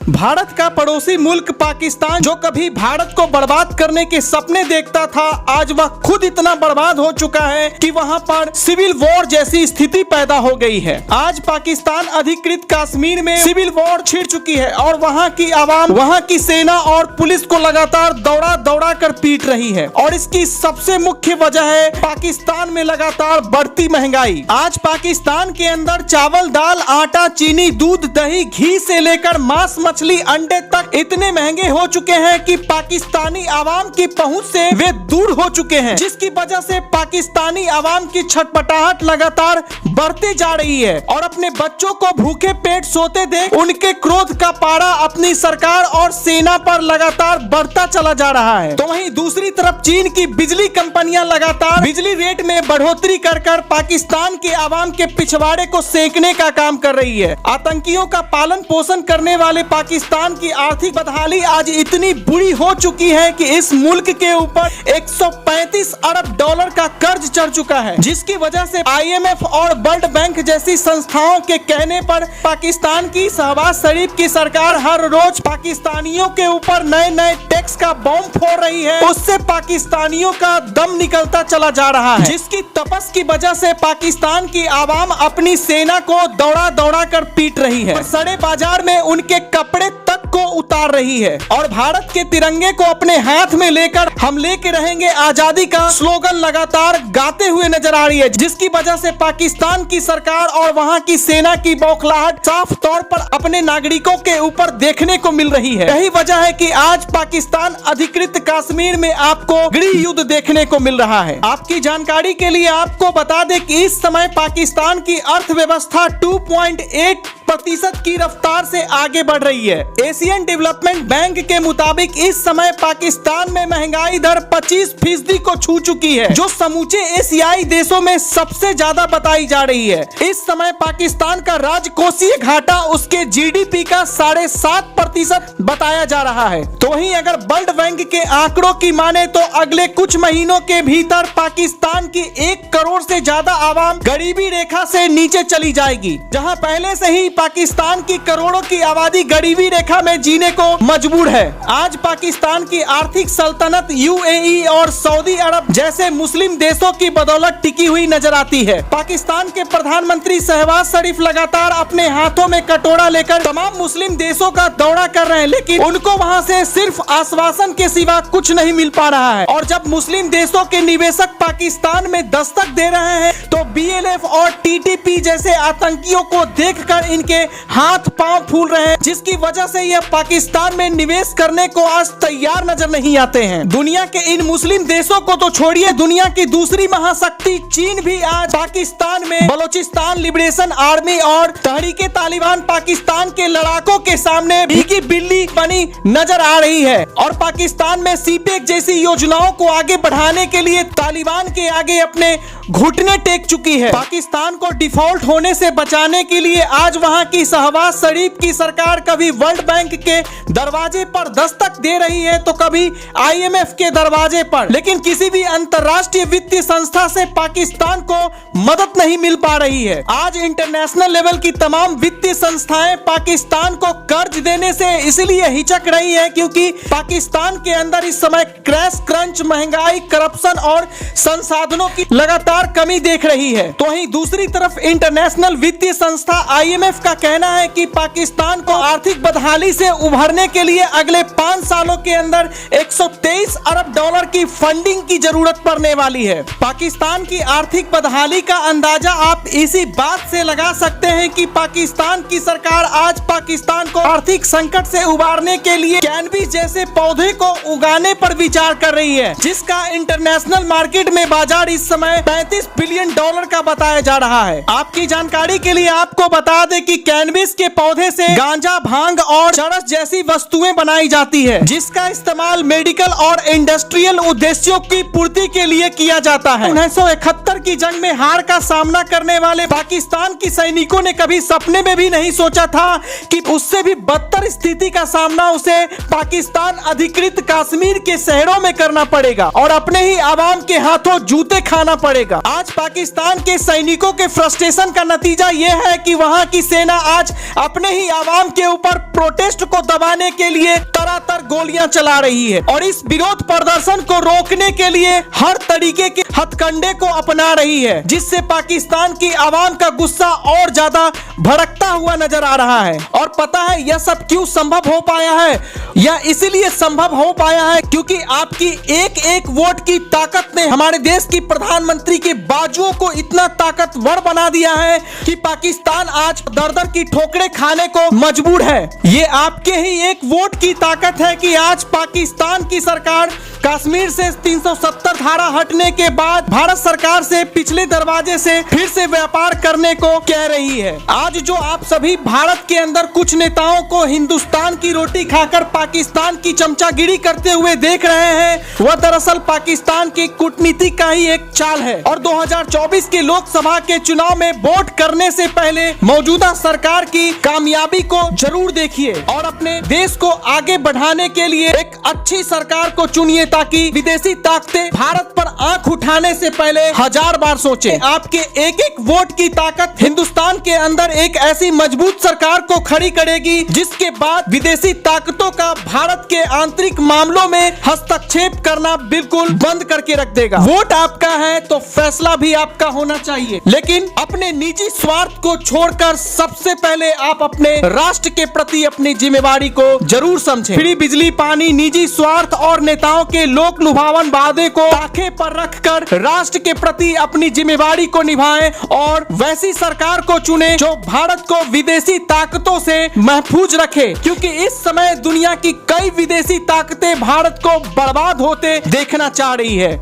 भारत का पड़ोसी मुल्क पाकिस्तान, जो कभी भारत को बर्बाद करने के सपने देखता था, आज वह खुद इतना बर्बाद हो चुका है कि वहां पर सिविल वॉर जैसी स्थिति पैदा हो गई है। आज पाकिस्तान अधिकृत कश्मीर में सिविल वॉर छिड़ चुकी है और वहां की आवाम, वहां की सेना और पुलिस को लगातार दौड़ा दौड़ा कर पीट रही है। और इसकी सबसे मुख्य वजह है पाकिस्तान में लगातार बढ़ती महंगाई। आज पाकिस्तान के अंदर चावल, दाल, आटा, चीनी, दूध, दही, घी से लेकर मांस, मछली, अंडे तक इतने महंगे हो चुके हैं कि पाकिस्तानी आवाम की पहुंच से वे दूर हो चुके हैं, जिसकी वजह से पाकिस्तानी आवाम की छटपटाहट लगातार बढ़ती जा रही है। और अपने बच्चों को भूखे पेट सोते देख उनके क्रोध का पारा अपनी सरकार और सेना पर लगातार बढ़ता चला जा रहा है। तो वहीं दूसरी तरफ चीन की बिजली कंपनियां लगातार बिजली रेट में बढ़ोतरी कर पाकिस्तान के आवाम के पिछवाड़े को सेकने का काम कर रही है। आतंकियों का पालन पोषण करने वाले पाकिस्तान की आर्थिक बदहाली आज इतनी बुरी हो चुकी है कि इस मुल्क के ऊपर 135 अरब डॉलर का कर्ज चढ़ चुका है, जिसकी वजह से IMF और वर्ल्ड बैंक जैसी संस्थाओं के कहने पर पाकिस्तान की शहबाज शरीफ की सरकार हर रोज पाकिस्तानियों के ऊपर नए नए टैक्स का बॉम्ब फोड़ रही है। उससे पाकिस्तानियों का दम निकलता चला जा रहा है, जिसकी तपस की वजह से पाकिस्तान की आवाम अपनी सेना को दौड़ा दौड़ा कर पीट रही है, सड़े बाजार में उनके कपड़े तक को उतार रही है और भारत के तिरंगे को अपने हाथ में लेकर हम लेके रहेंगे आजादी का स्लोगन लगातार गाते हुए नजर आ रही है, जिसकी वजह से पाकिस्तान की सरकार और वहां की सेना की बौखलाहट साफ तौर पर अपने नागरिकों के ऊपर देखने को मिल रही है। यही वजह है कि आज पाकिस्तान अधिकृत कश्मीर में आपको गृह युद्ध देखने को मिल रहा है। आपकी जानकारी के लिए आपको बता दें कि इस समय पाकिस्तान की अर्थव्यवस्था 2.8% की रफ्तार से आगे बढ़ रही है। एशियन डेवलपमेंट बैंक के मुताबिक इस समय पाकिस्तान में महंगाई दर 25% को छू चुकी है, जो समूचे एशियाई देशों में सबसे ज्यादा बताई जा रही है। इस समय पाकिस्तान का राजकोषीय घाटा उसके GDP का 7.5% बताया जा रहा है। तो वहीं अगर वर्ल्ड बैंक के आंकड़ों की माने तो अगले कुछ महीनों के भीतर पाकिस्तान की 1 करोड़ से ज्यादा आवाम गरीबी रेखा से नीचे चली जाएगी, जहां पहले से ही पाकिस्तान की करोड़ों की आबादी गरीबी रेखा में जीने को मजबूर है। आज पाकिस्तान की आर्थिक सल्तनत UAE और सऊदी अरब जैसे मुस्लिम देशों की बदौलत टिकी हुई नजर आती है। पाकिस्तान के प्रधानमंत्री शहबाज शरीफ लगातार अपने हाथों में कटोरा लेकर तमाम मुस्लिम देशों का दौरा कर रहे हैं, लेकिन उनको वहां से सिर्फ आश्वासन के सिवा कुछ नहीं मिल पा रहा है। और जब मुस्लिम देशों के निवेशक पाकिस्तान में दस्तक दे रहे हैं तो BLF और TTP जैसे आतंकियों को देखकर इनके हाथ पांव फूल रहे हैं, जिसकी वजह से यह पाकिस्तान में निवेश करने को आज तैयार नजर नहीं आते हैं। दुनिया के इन मुस्लिम देशों को तो छोड़िए, दुनिया की दूसरी महाशक्ति चीन भी आज पाकिस्तान में बलोचिस्तान लिबरेशन आर्मी और तहरीके तालिबान पाकिस्तान के लड़ाकों के सामने भीगी बिल्ली बनी नजर आ रही है। और पाकिस्तान में CPEC जैसी योजनाओं को आगे बढ़ाने के लिए तालिबान के आगे अपने घुटने टेक चुकी है। पाकिस्तान को डिफॉल्ट होने से बचाने के लिए आज वहां की शहबाज शरीफ की सरकार कभी वर्ल्ड बैंक के दरवाजे पर दस्तक दे रही है तो कभी IMF के दरवाजे पर, लेकिन किसी भी अंतर्राष्ट्रीय वित्तीय संस्था से पाकिस्तान को मदद नहीं मिल पा रही है। आज इंटरनेशनल लेवल की तमाम वित्तीय संस्थाएं पाकिस्तान को कर्ज देने से इसलिए हिचक रही है क्योंकि पाकिस्तान के अंदर इस समय क्रैश क्रंच, महंगाई, करप्शन और संसाधनों की लगातार कमी देख रही है। तो वहीं दूसरी तरफ इंटरनेशनल वित्तीय संस्था IMF का कहना है कि पाकिस्तान को आर्थिक बदहाली से उभरने के लिए अगले 5 सालों के अंदर 123 अरब डॉलर की फंडिंग की जरूरत पड़ने वाली है। पाकिस्तान की आर्थिक बदहाली का अंदाजा आप इसी बात से लगा सकते हैं कि पाकिस्तान की सरकार आज पाकिस्तान को आर्थिक संकट से उबारने के लिए कैनबिस जैसे पौधे को उगाने पर विचार कर रही है, जिसका इंटरनेशनल मार्केट में बाजार इस समय 35 बिलियन डॉलर का बताया जा रहा है। आपकी जानकारी के लिए आपको बता दें कि कैनबिस के पौधे से गांजा, भांग और चरस जैसी ऐसी वस्तुएं बनाई जाती है जिसका इस्तेमाल मेडिकल और इंडस्ट्रियल उद्देश्यों की पूर्ति के लिए किया जाता है। 1971 की जंग में हार का सामना करने वाले पाकिस्तान की सैनिकों ने कभी सपने में भी नहीं सोचा था कि उससे भी बदतर स्थिति का सामना उसे पाकिस्तान अधिकृत कश्मीर के शहरों में करना पड़ेगा और अपने ही आवाम के हाथों जूते खाना पड़ेगा। आज पाकिस्तान के सैनिकों के फ्रस्ट्रेशन का नतीजा यह है कि वहां की सेना आज अपने ही आवाम के ऊपर प्रोटेस्ट को दबाने के लिए तरातर गोलियां चला रही है और इस विरोध प्रदर्शन को रोकने के लिए हर तरीके के हथकंडे को अपना रही है, जिससे पाकिस्तान की आवाम का गुस्सा और ज्यादा भड़कता हुआ नजर आ रहा है। और पता है यह सब क्यों संभव हो पाया है? यह इसलिए संभव हो पाया है क्योंकि आपकी एक एक वोट की ताकत ने हमारे देश की प्रधानमंत्री के बाजुओं को इतना ताकतवर बना दिया है कि पाकिस्तान आज दर-दर की ठोकरें खाने को मजबूर है। ये आपके ही एक वोट की ताकत है कि आज पाकिस्तान की सरकार कश्मीर से 370 धारा हटने के बाद भारत सरकार से पिछले दरवाजे से फिर से व्यापार करने को कह रही है। आज जो आप सभी भारत के अंदर कुछ नेताओं को हिंदुस्तान की रोटी खाकर पाकिस्तान की चमचागिरी करते हुए देख रहे हैं, वह दरअसल पाकिस्तान की कूटनीति का ही एक चाल है। और 2024 के लोकसभा के चुनाव में वोट करने से पहले मौजूदा सरकार की कामयाबी को जरूर देखिए और अपने देश को आगे बढ़ाने के लिए एक अच्छी सरकार को चुनिए ताकि विदेशी ताकतें भारत पर आंख उठाने से पहले 1000 बार सोचें। आपके एक एक वोट की ताकत हिंदुस्तान के अंदर एक ऐसी मजबूत सरकार को खड़ी करेगी जिसके बाद विदेशी ताकतों का भारत के आंतरिक मामलों में हस्तक्षेप करना बिल्कुल बंद करके रख देगा। वोट आपका है तो फैसला भी आपका होना चाहिए, लेकिन अपने निजी स्वार्थ को छोड़कर सबसे पहले आप अपने राष्ट्र के प्रति अपनी जिम्मेवारी को जरूर समझें। फ्री बिजली, पानी, निजी स्वार्थ और नेताओं के लोक लुभावन वादे को ताखे पर रखकर राष्ट्र के प्रति अपनी जिम्मेवारी को निभाएं और वैसी सरकार को चुनें जो भारत को विदेशी ताकतों से महफूज रखे, क्योंकि इस समय दुनिया की कई विदेशी ताकतें भारत को बर्बाद होते देखना चाह रही है।